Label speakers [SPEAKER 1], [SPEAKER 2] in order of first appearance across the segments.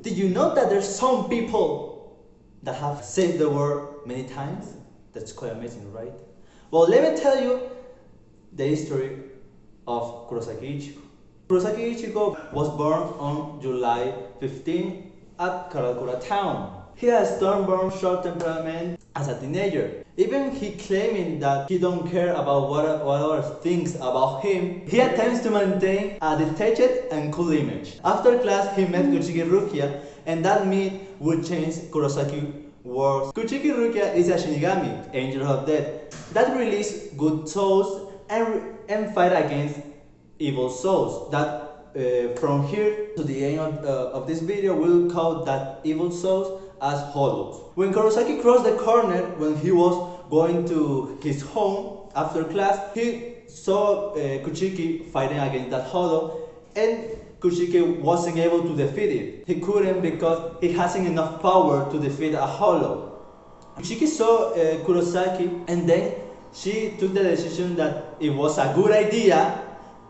[SPEAKER 1] Did you know that there's some people that have saved the world many times? That's quite amazing, right? Well, let me tell you the history of Kurosaki Ichigo. Kurosaki Ichigo was born on July 15 at Karakura town. He has stubborn, short temperament as a teenager. Even he claiming that he don't care about what others thinks about him, he attempts to maintain a detached and cool image. After class, he met Kuchiki Rukia, and that meet would change Kurosaki world. Kuchiki Rukia is a Shinigami, angel of death, that release good souls and fight against evil souls. That from here to the end of this video, we'll call that evil souls as hollows. When Kurosaki crossed the corner, when he was going to his home after class, he saw Kuchiki fighting against that hollow, and Kuchiki wasn't able to defeat it. He couldn't because he hasn't enough power to defeat a hollow. Kuchiki saw Kurosaki, and then she took the decision that it was a good idea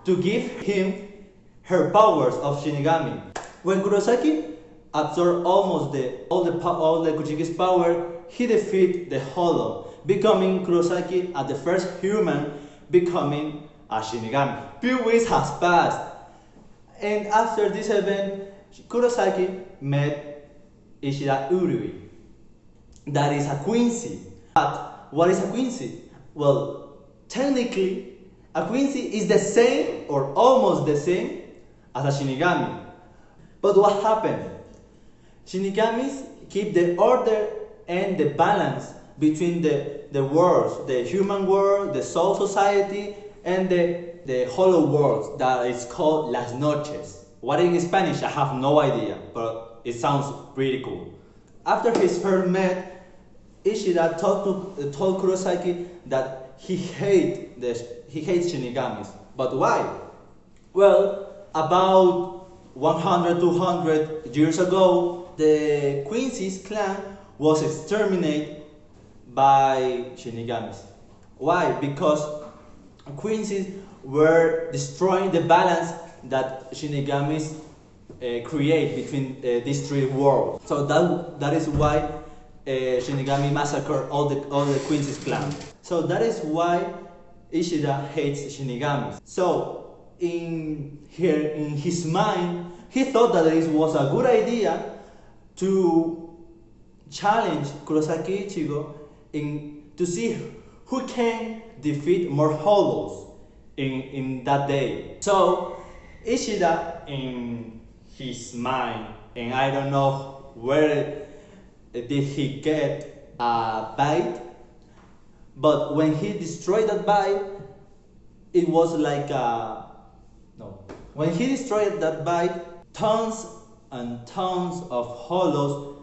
[SPEAKER 1] to give him her powers of Shinigami. When Kurosaki absorbed almost all the Kuchiki's power, he defeated the hollow, becoming Kurosaki as the first human becoming a Shinigami. Few weeks has passed, and after this event, Kurosaki met Ishida Urui. That is a Quincy. But what is a Quincy? Well, technically, a Quincy is the same or almost the same as a Shinigami. But what happened? Shinigamis keep the order and the balance between the worlds, the human world, the soul society, and the hollow world that is called Las Noches. What in Spanish, I have no idea, but it sounds pretty cool. After his first met, Ishida told Kurosaki that he hates Shinigamis. But why? Well, about 100-200 years ago, the Quincy's clan was exterminated by Shinigamis. Why? Because Quincy's were destroying the balance that Shinigamis create between these three worlds. So that is why Shinigami massacred all the Quincy's clan. So that is why Ishida hates Shinigamis. So in his mind, he thought that it was a good idea to challenge Kurosaki Ichigo to see who can defeat more hollows in that day. So Ishida, in his mind, and I don't know where did he get a bite, but when he destroyed that bite, it was like when he destroyed that bite, tons and tons of hollows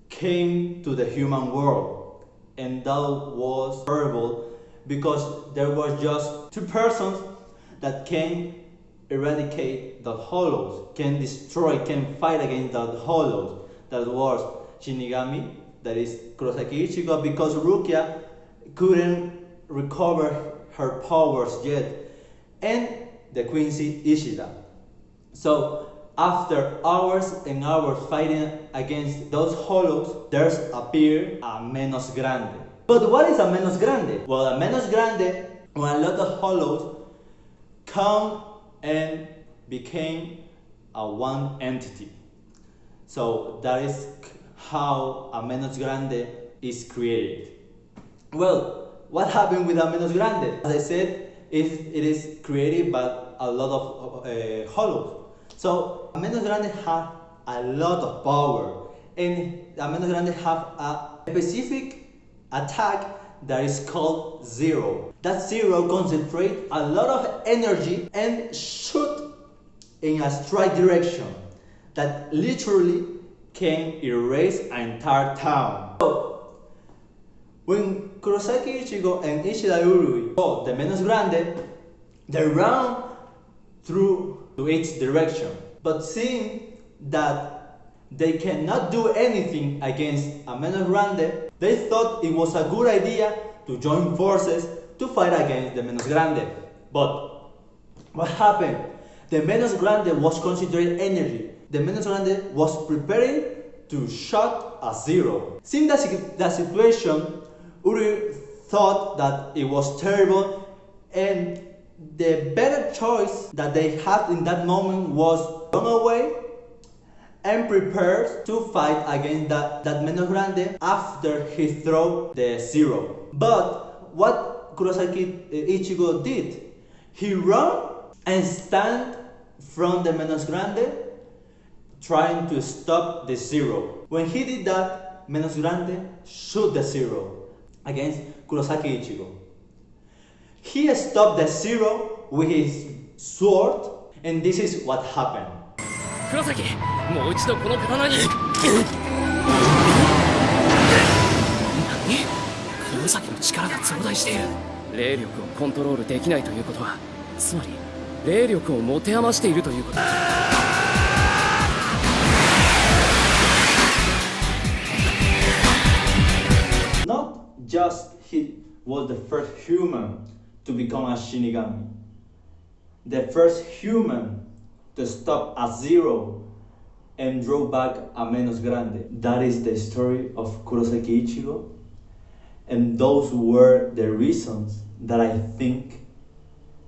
[SPEAKER 1] came to the human world, and that was horrible because there were just two persons that can eradicate the hollows, can destroy, can fight against the hollows. That was Shinigami, that is Kurosaki Ichigo, because Rukia couldn't recover her powers yet, and the Quincy Ishida. So after hours and hours fighting against those hollows, there's appeared a Menos Grande. But what is a Menos Grande? Well, a Menos Grande, when a lot of hollows come and became a one entity. So that is how a Menos Grande is created. Well, what happened with a Menos Grande? As I said, it is created by a lot of hollows. So a Menos Grande have a lot of power, and a Menos Grande have a specific attack that is called Zero. That Zero concentrates a lot of energy and shoot in a straight direction that literally can erase an entire town. So when Kurosaki Ichigo and Ishida Urui saw the Menos Grande, they ran through to its direction. But seeing that they cannot do anything against a Menos Grande, they thought it was a good idea to join forces to fight against the Menos Grande. But what happened? The Menos Grande was concentrated energy the Menos Grande was preparing to shot a zero. Seeing that situation, Uri thought that it was terrible, and the better choice that they had in that moment was run away and prepare to fight against that Menos Grande after he threw the zero. But what Kurosaki Ichigo did, he ran and stand from the Menos Grande trying to stop the zero. When he did that, Menos Grande shoot the zero against Kurosaki Ichigo. He stopped the zero with his sword, and this is what happened.
[SPEAKER 2] Kurosaki, もう一度この刀に。何？黒崎の力が増大している。霊力をコントロールできないということは、つまり霊力を持て余しているということだ。
[SPEAKER 1] Not just he was the first human to become a Shinigami, the first human to stop a zero and draw back a Menos Grande. That is the story of Kurosaki Ichigo, and those were the reasons that I think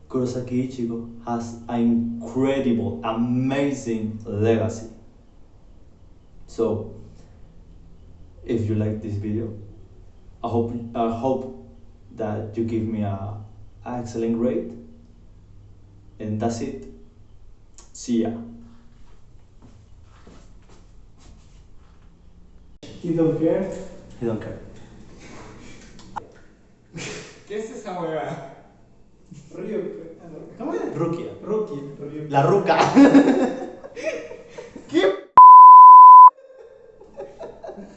[SPEAKER 1] Kurosaki Ichigo has an incredible, amazing legacy. So, if you like this video, I hope that you give me an excellent grade, and that's it. See ya.
[SPEAKER 3] You don't care?
[SPEAKER 1] I don't care.
[SPEAKER 3] ¿Qué es esa hueá? Río. ¿Cómo es?
[SPEAKER 1] Rukia.
[SPEAKER 3] Ruki.
[SPEAKER 1] La ruca.
[SPEAKER 3] ¿Qué?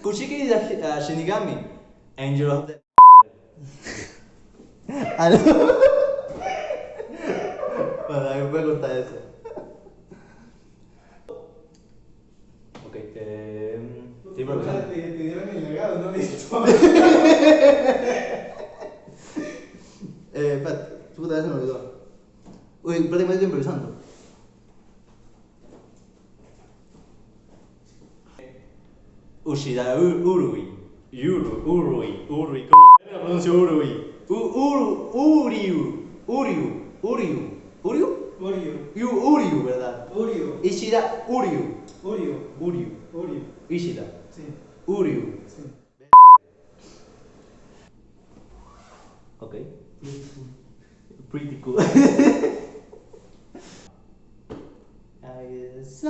[SPEAKER 1] Kushiki is a Shinigami, Angel of the. Bueno, a mí me gusta eso. Ok, estoy improvisando.
[SPEAKER 3] Te dieron el legado, ¿no? Listo.
[SPEAKER 1] Espérate, puta vez se me olvidó. Uy, prácticamente estoy improvisando. Ushida Urui. Urui. ¿Cómo lo pronuncio Urui? Uriu, ¿verdad?
[SPEAKER 3] Uriu.
[SPEAKER 1] Ishida Uriu.
[SPEAKER 3] Uriu.
[SPEAKER 1] Ishida.
[SPEAKER 3] Sí.
[SPEAKER 1] Uriu.
[SPEAKER 3] Sí.
[SPEAKER 1] Okay. Pretty cool. I guess.